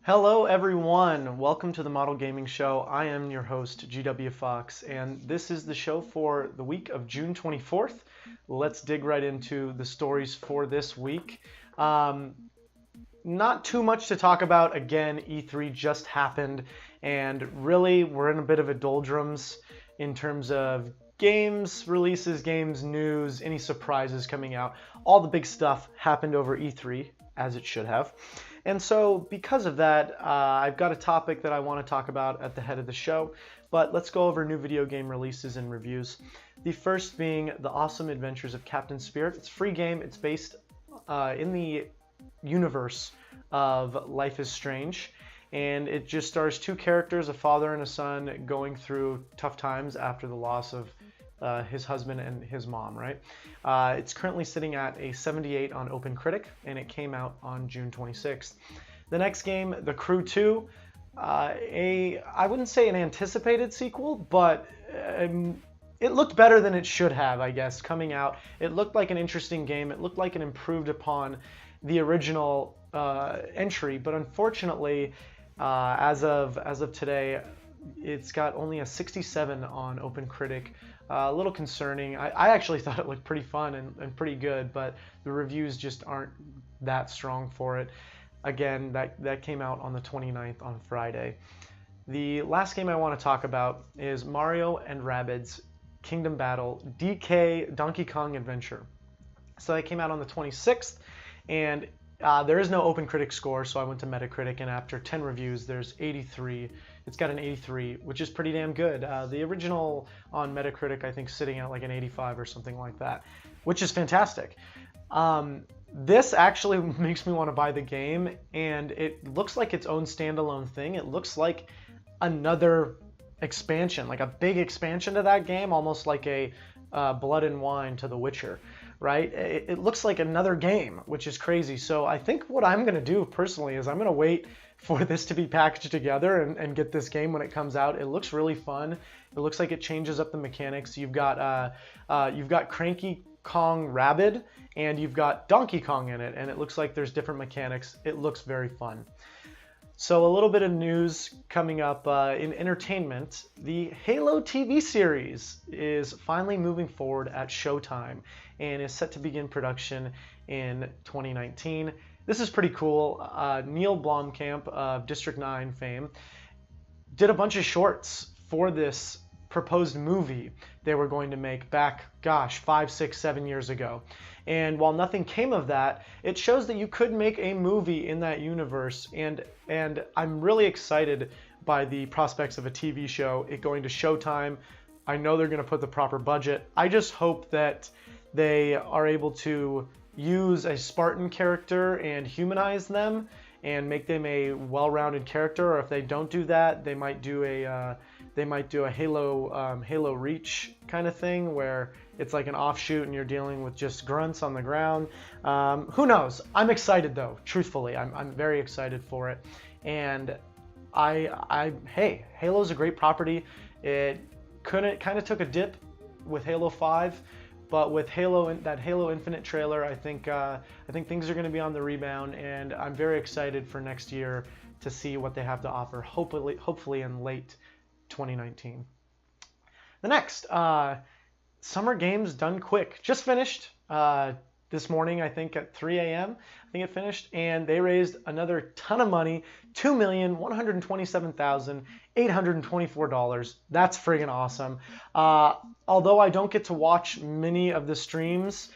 Hello everyone, welcome to the Model Gaming Show. I am your host, GWFawkes, and this is the show for the week of June 24th. Let's dig right into the stories for this week. Not too much to talk about. Again, E3 just happened, and really we're in a bit of a doldrums in terms of games releases, games news, any surprises coming out. All the big stuff happened over E3, as it should have. And so because of that, I've got a topic that I want to talk about at the head of the show, but let's go over new video game releases and reviews. The first being The Awesome Adventures of Captain Spirit. It's a free game. It's based in the universe of Life is Strange, and it just stars two characters, a father and a son, going through tough times after the loss of his husband and his mom, right? It's currently sitting at a 78 on OpenCritic, and it came out on June 26th. The next game, The Crew 2, I wouldn't say an anticipated sequel, but it looked better than it should have, I guess, coming out. It looked like an interesting game. It looked like it improved upon the original entry, but unfortunately, as of today, it's got only a 67 on OpenCritic. A little concerning. I actually thought it looked pretty fun and pretty good, but the reviews just aren't that strong for it. Again, that came out on the 29th on Friday. The last game I want to talk about is Mario and Rabbids Kingdom Battle DK Donkey Kong Adventure. So that came out on the 26th, and there is no OpenCritic score, so I went to Metacritic, and after 10 reviews, there's 83. It's got an 83, which is pretty damn good. The original on Metacritic, I think, sitting at like an 85 or something like that, which is fantastic. This actually makes me want to buy the game, and it looks like its own standalone thing. It looks like another expansion, like a big expansion to that game, almost like a Blood and Wine to The Witcher. Right? It looks like another game, which is crazy. So I think what I'm going to do personally is I'm going to wait for this to be packaged together and get this game when it comes out. It looks really fun. It looks like it changes up the mechanics. You've got Cranky Kong Rabbid, and you've got Donkey Kong in it, and it looks like there's different mechanics. It looks very fun. So a little bit of news coming up in entertainment. The Halo TV series is finally moving forward at Showtime and is set to begin production in 2019. This is pretty cool. Neil Blomkamp of District 9 fame did a bunch of shorts for this proposed movie they were going to make back, 5, 6, 7 years ago. And while nothing came of that, it shows that you could make a movie in that universe, and I'm really excited by the prospects of a TV show, it going to Showtime. I know they're going to put the proper budget. I just hope that they are able to use a Spartan character and humanize them and make them a well-rounded character, or if they don't do that, they might do a Halo Reach kind of thing where it's like an offshoot and you're dealing with just grunts on the ground. Who knows? I'm excited though. Truthfully, I'm very excited for it. And hey, Halo's a great property. It kind of took a dip with Halo 5, but with that Halo Infinite trailer, I think things are going to be on the rebound, and I'm very excited for next year to see what they have to offer. Hopefully in late 2019. The next. Summer Games Done Quick just finished this morning, I think at 3 a.m. I think it finished, and they raised another ton of money, $2,127,824. That's friggin' awesome. Although I don't get to watch many of the streams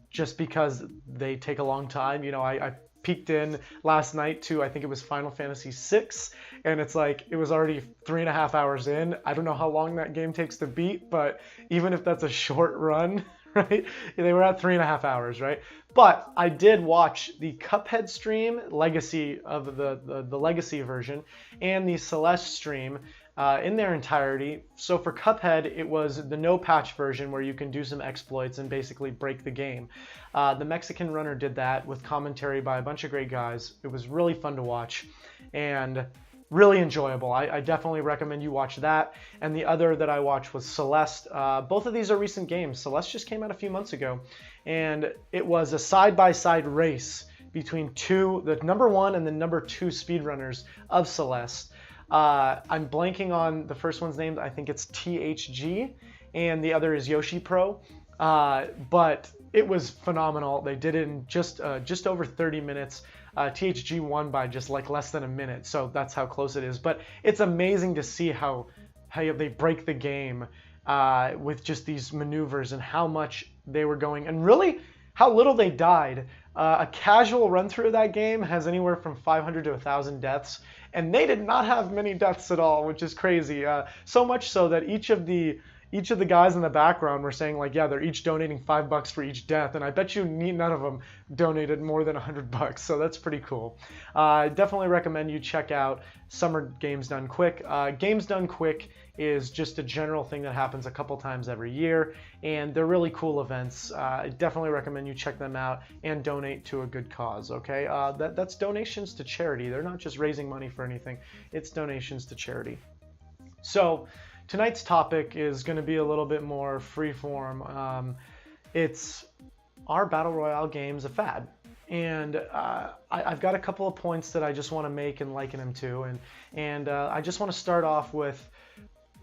just because they take a long time. You know, I peeked in last night to, I think it was Final Fantasy VI, and it's like it was already 3.5 hours in. I don't know how long that game takes to beat, but even if that's a short run, right, they were at 3.5 hours, right? But I did watch the Cuphead stream, Legacy of the Legacy version, and the Celeste stream in their entirety. So for Cuphead, it was the no patch version where you can do some exploits and basically break the game. The Mexican runner did that with commentary by a bunch of great guys. It was really fun to watch and really enjoyable. I definitely recommend you watch that. And the other that I watched was Celeste. Both of these are recent games. Celeste just came out a few months ago, and it was a side-by-side race between the number 1 and the number 2 speedrunners of Celeste. I'm blanking on the first one's name. I think it's THG, and the other is Yoshi Pro. But it was phenomenal. They did it in just over 30 minutes. THG won by just like less than a minute, so that's how close it is. But it's amazing to see how they break the game with just these maneuvers and how much they were going, and really how little they died. A casual run through of that game has anywhere from 500 to 1,000 deaths, and they did not have many deaths at all, which is crazy. So much so that each of the guys in the background were saying, like, yeah, they're each donating $5 for each death, and I bet you none of them donated more than $100, so that's pretty cool. I definitely recommend you check out Summer Games Done Quick. Games Done Quick is just a general thing that happens a couple times every year, and they're really cool events. I definitely recommend you check them out and donate to a good cause, okay? That's donations to charity. They're not just raising money for anything. It's donations to charity. So tonight's topic is going to be a little bit more freeform. It's, are Battle Royale games a fad? And I've got a couple of points that I just want to make and liken them to. And I just want to start off with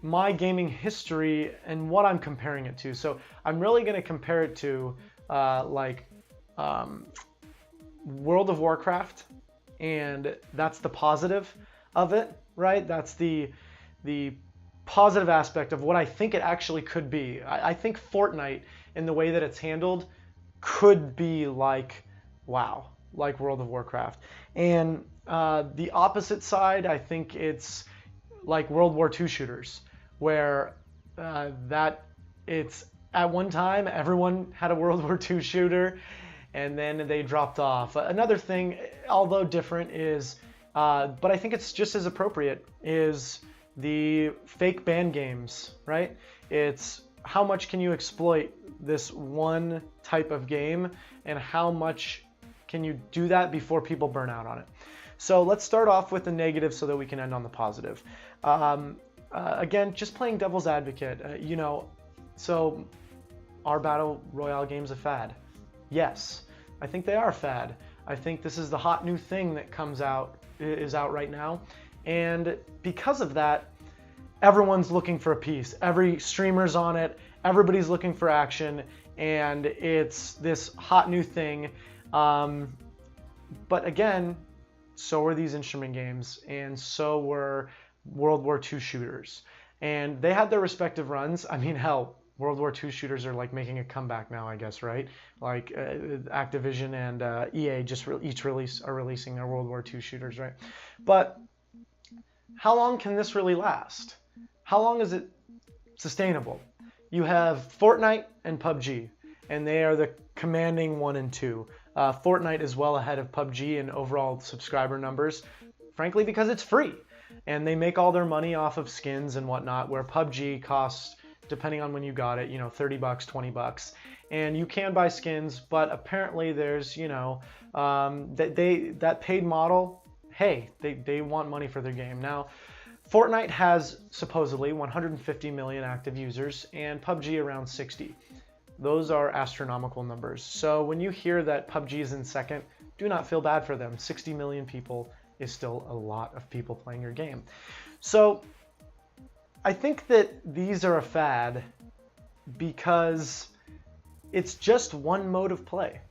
my gaming history and what I'm comparing it to. So I'm really going to compare it to World of Warcraft, and that's the positive of it, right? That's the positive aspect of what I think it actually could be. I think Fortnite, in the way that it's handled, could be like World of Warcraft. And the opposite side, I think it's like World War II shooters, where it's at one time everyone had a World War II shooter, and then they dropped off. Another thing, although different, is, but I think it's just as appropriate, is the fake ban games, right? It's how much can you exploit this one type of game, and how much can you do that before people burn out on it. So let's start off with the negative so that we can end on the positive. Again, just playing devil's advocate, so are Battle Royale games a fad? Yes, I think they are a fad. I think this is the hot new thing that is out right now. And because of that, everyone's looking for a piece. Every streamer's on it. Everybody's looking for action. And it's this hot new thing. But again, so were these instrument games. And so were World War II shooters. And they had their respective runs. I mean, hell, World War II shooters are like making a comeback now, I guess, right? Like Activision and EA just each are releasing their World War II shooters, right? But how long can this really last? How long is it sustainable? You have Fortnite and PUBG, and they are the commanding 1 and 2. Fortnite is well ahead of PUBG in overall subscriber numbers, frankly, because it's free. And they make all their money off of skins and whatnot, where PUBG costs, depending on when you got it, $30, $20. And you can buy skins, but apparently there's, that paid model, hey, they want money for their game. Now, Fortnite has supposedly 150 million active users and PUBG around 60. Those are astronomical numbers. So when you hear that PUBG is in second, do not feel bad for them. 60 million people is still a lot of people playing your game. So I think that these are a fad because it's just one mode of play.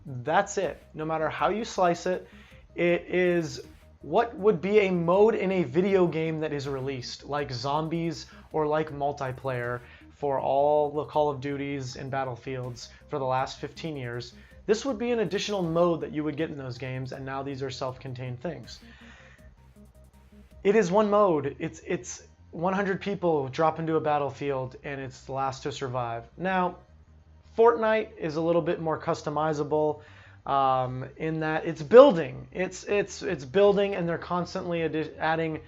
That's it. No matter how you slice it, it is what would be a mode in a video game that is released, like zombies or like multiplayer for all the Call of Duties and Battlefields for the last 15 years. This would be an additional mode that you would get in those games, and now these are self-contained things. It is one mode. It's 100 people drop into a battlefield, and it's the last to survive. Now, Fortnite is a little bit more customizable in that it's building. It's building, and they're constantly adding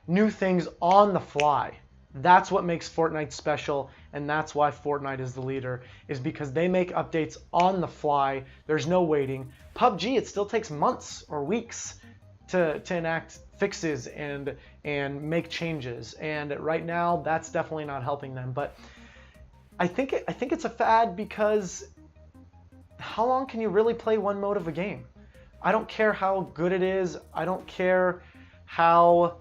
new things on the fly. That's what makes Fortnite special, and that's why Fortnite is the leader, is because they make updates on the fly. There's no waiting. PUBG, it still takes months or weeks to enact fixes and make changes, and right now that's definitely not helping them. But I think it's a fad because how long can you really play one mode of a game? I don't care how good it is. I don't care how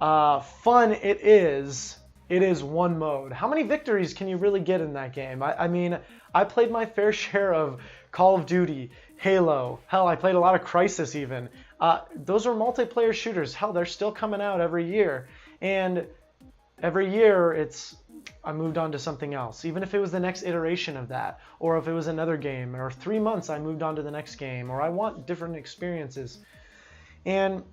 fun it is. It is one mode. How many victories can you really get in that game? I mean, I played my fair share of Call of Duty, Halo. Hell, I played a lot of Crysis even. Those are multiplayer shooters. Hell, they're still coming out every year. And every year I moved on to something else. Even if it was the next iteration of that, or if it was another game, or 3 months I moved on to the next game, or I want different experiences. And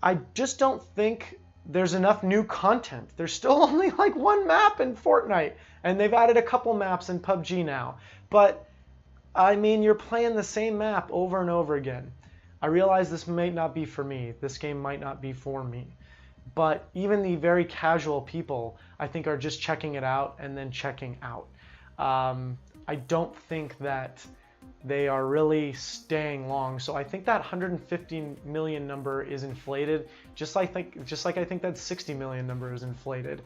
I just don't think there's enough new content. There's still only like one map in Fortnite, and they've added a couple maps in PUBG now. But I mean, you're playing the same map over and over again. I realize this might not be for me. This game might not be for me. But even the very casual people, I think, are just checking it out and then checking out. I don't think that they are really staying long. So I think that 150 million number is inflated, just like I think that 60 million number is inflated.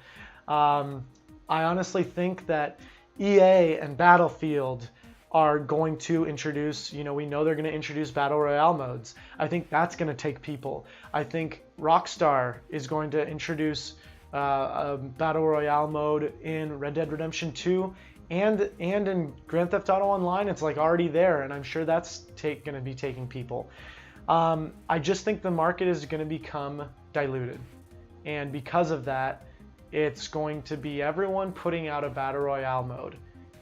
I honestly think that EA and Battlefield are going to introduce, we know they're going to introduce Battle Royale modes. I think that's going to take people. I think Rockstar is going to introduce a Battle Royale mode in Red Dead Redemption 2 and in Grand Theft Auto Online. It's like already there, and I'm sure that's going to be taking people. I just think the market is going to become diluted, and because of that, it's going to be everyone putting out a Battle Royale mode.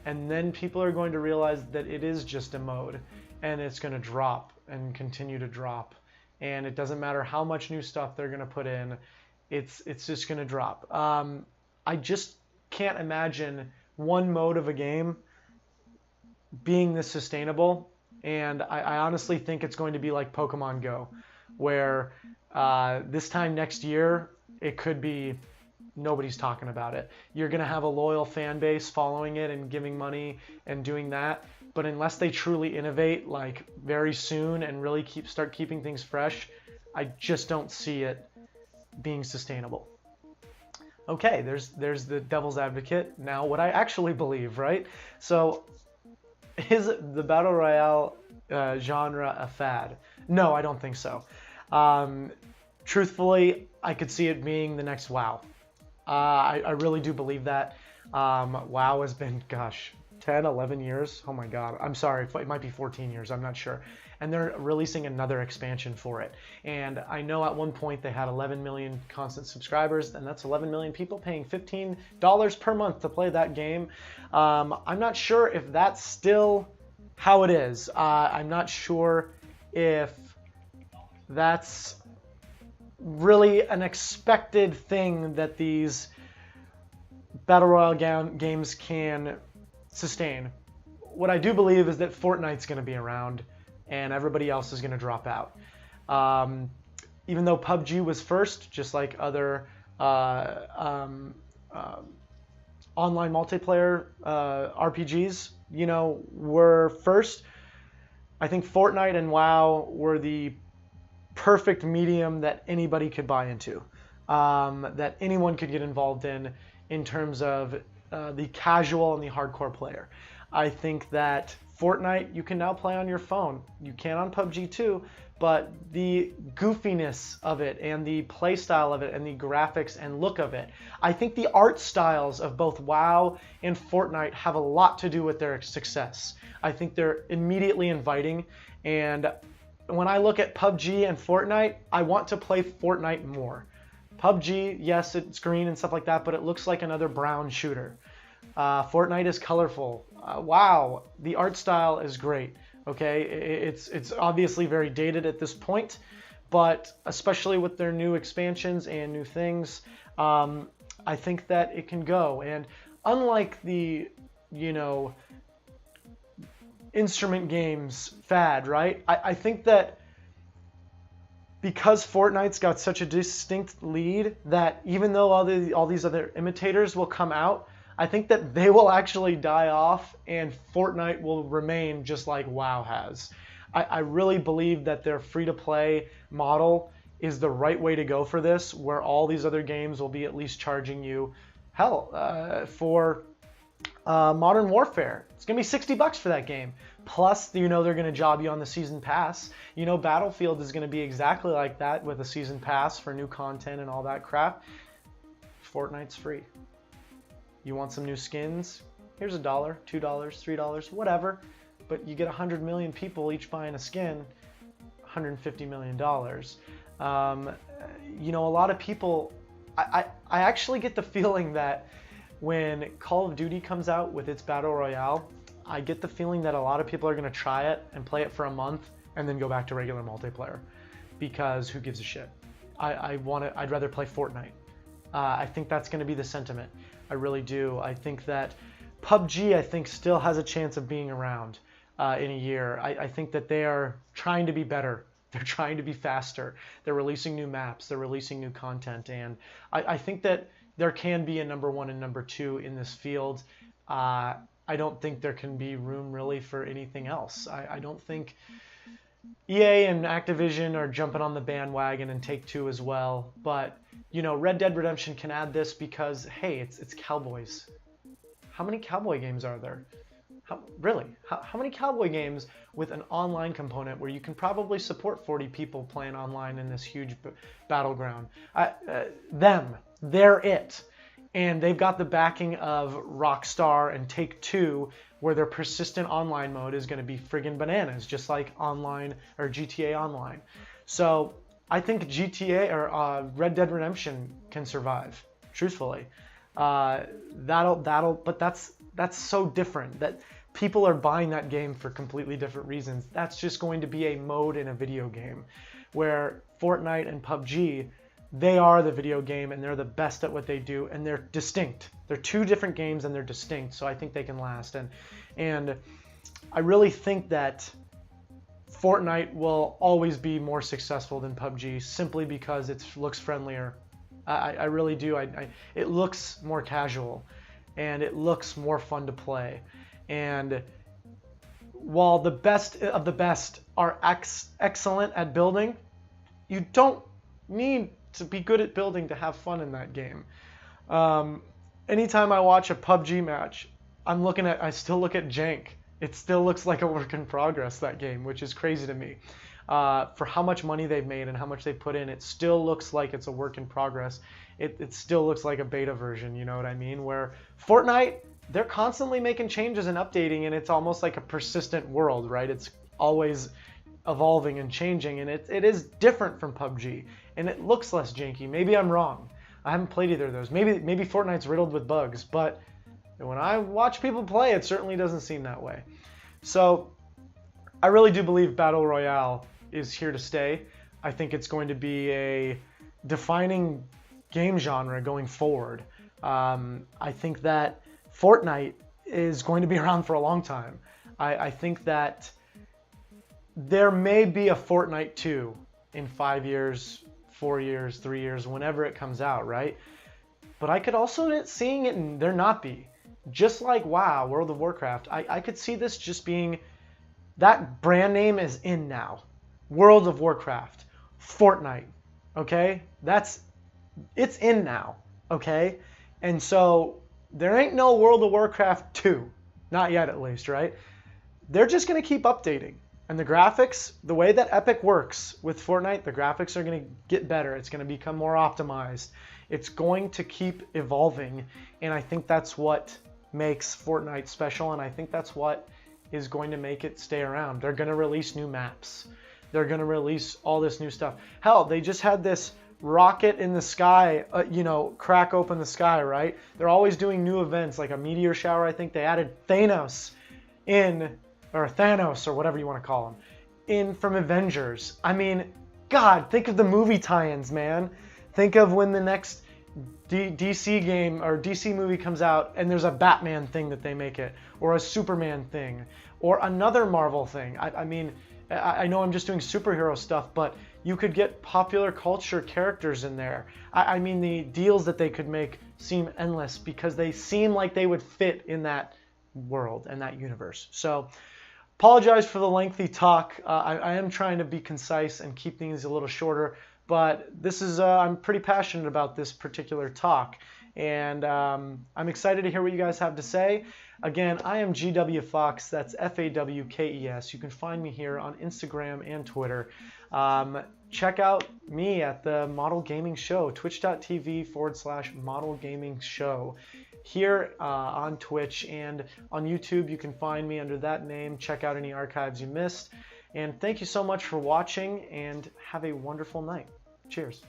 And then people are going to realize that it is just a mode, and it's going to drop and continue to drop. And it doesn't matter how much new stuff they're going to put in, it's just going to drop. I just can't imagine one mode of a game being this sustainable. And I honestly think it's going to be like Pokemon Go, where this time next year, it could be nobody's talking about it. You're going to have a loyal fan base following it and giving money and doing that. But unless they truly innovate like very soon and really start keeping things fresh, I just don't see it being sustainable. Okay, there's the devil's advocate. Now what I actually believe, right? So is the Battle Royale genre a fad? No, I don't think so. Truthfully, I could see it being the next WoW. I really do believe that. WoW has been, 10, 11 years. Oh my God. I'm sorry. It might be 14 years. I'm not sure. And they're releasing another expansion for it. And I know at one point they had 11 million constant subscribers, and that's 11 million people paying $15 per month to play that game. I'm not sure if that's still how it is. I'm not sure if that's really an expected thing that these Battle Royale games can sustain. What I do believe is that Fortnite's going to be around and everybody else is going to drop out. Even though PUBG was first, just like other online multiplayer RPGs, were first, I think Fortnite and WoW were the perfect medium that anybody could buy into, that anyone could get involved in terms of the casual and the hardcore player. I think that Fortnite you can now play on your phone. You can on PUBG too, but the goofiness of it and the play style of it and the graphics and look of it, I think the art styles of both WoW and Fortnite have a lot to do with their success. I think they're immediately inviting, and when I look at PUBG and Fortnite, I want to play Fortnite more. PUBG, yes, it's green and stuff like that, but it looks like another brown shooter. Fortnite is colorful. WoW, the art style is great. Okay, it's obviously very dated at this point, but especially with their new expansions and new things, I think that it can go. And unlike the, instrument games fad, right? I think that because Fortnite's got such a distinct lead, that even though all these other imitators will come out, I think that they will actually die off and Fortnite will remain just like WoW has. I really believe that their free-to-play model is the right way to go for this, where all these other games will be at least charging you, for Modern Warfare. It's going to be $60 for that game. Plus, they're going to job you on the season pass. Battlefield is going to be exactly like that with a season pass for new content and all that crap. Fortnite's free. You want some new skins? Here's $1, $2, $3, whatever. But you get 100 million people each buying a skin, $150 million. A lot of people, I actually get the feeling that when Call of Duty comes out with its Battle Royale, I get the feeling that a lot of people are going to try it and play it for a month and then go back to regular multiplayer, because who gives a shit? I'd rather play Fortnite. I think that's going to be the sentiment. I really do. I think that PUBG, still has a chance of being around in a year. I think that they are trying to be better. They're trying to be faster. They're releasing new maps. They're releasing new content. And I think that there can be a number 1 and number 2 in this field. I don't think there can be room really for anything else. I don't think EA and Activision are jumping on the bandwagon, and Take-Two as well. But, Red Dead Redemption can add this because, hey, it's cowboys. How many cowboy games are there? How many cowboy games with an online component where you can probably support 40 people playing online in this huge battleground? They're it. And they've got the backing of Rockstar and Take-Two, where their persistent online mode is going to be friggin' bananas, just like online or GTA Online. So I think GTA or Red Dead Redemption can survive, truthfully. But that's so different. That people are buying that game for completely different reasons. That's just going to be a mode in a video game, where Fortnite and PUBG, they are the video game and they're the best at what they do, and they're distinct. They're two different games and they're distinct, so I think they can last. And I really think that Fortnite will always be more successful than PUBG, simply because it looks friendlier. I really do. It looks more casual, and it looks more fun to play. And while the best of the best are excellent at building, you don't need to be good at building to have fun in that game. Anytime I watch a PUBG match, I still look at jank. It still looks like a work in progress, that game, which is crazy to me. For how much money they've made and how much they put in, it still looks like it's a work in progress. It still looks like a beta version, you know what I mean? Where Fortnite, they're constantly making changes and updating, and it's almost like a persistent world, right? It's always evolving and changing, and it is different from PUBG, and it looks less janky. Maybe I'm wrong. I haven't played either of those. Maybe Fortnite's riddled with bugs, but when I watch people play, it certainly doesn't seem that way. So I really do believe Battle Royale is here to stay. I think it's going to be a defining game genre going forward. I think that Fortnite is going to be around for a long time. I think that there may be a Fortnite 2 in 5 years, 4 years, 3 years, whenever it comes out, right? But I could also seeing it and there not be. Just like WoW, World of Warcraft, I could see this just being, that brand name is in now. World of Warcraft, Fortnite, okay? It's in now, okay? And so there ain't no World of Warcraft 2, not yet at least, right? They're just going to keep updating. And the graphics, the way that Epic works with Fortnite, the graphics are going to get better. It's going to become more optimized. It's going to keep evolving, and I think that's what makes Fortnite special, and I think that's what is going to make it stay around. They're going to release new maps. They're going to release all this new stuff. Hell, they just had this rocket in the sky, crack open the sky, right? They're always doing new events, like a meteor shower. I think they added Thanos or whatever you want to call him, in from Avengers. I mean, God, think of the movie tie-ins, man. Think of when the next DC game or DC movie comes out and there's a Batman thing that they make it, or a Superman thing, or another Marvel thing. I know I'm just doing superhero stuff, but you could get popular culture characters in there. I mean, the deals that they could make seem endless because they seem like they would fit in that world and that universe. So, apologize for the lengthy talk. I am trying to be concise and keep things a little shorter, but this is I'm pretty passionate about this particular talk, and I'm excited to hear what you guys have to say. Again, I am GWFawkes, that's Fawkes. You can find me here on Instagram and Twitter. Check out me at the Model Gaming Show, twitch.tv/Model Gaming Show. Here on Twitch and on YouTube, you can find me under that name. Check out any archives you missed. And thank you so much for watching, and have a wonderful night. Cheers.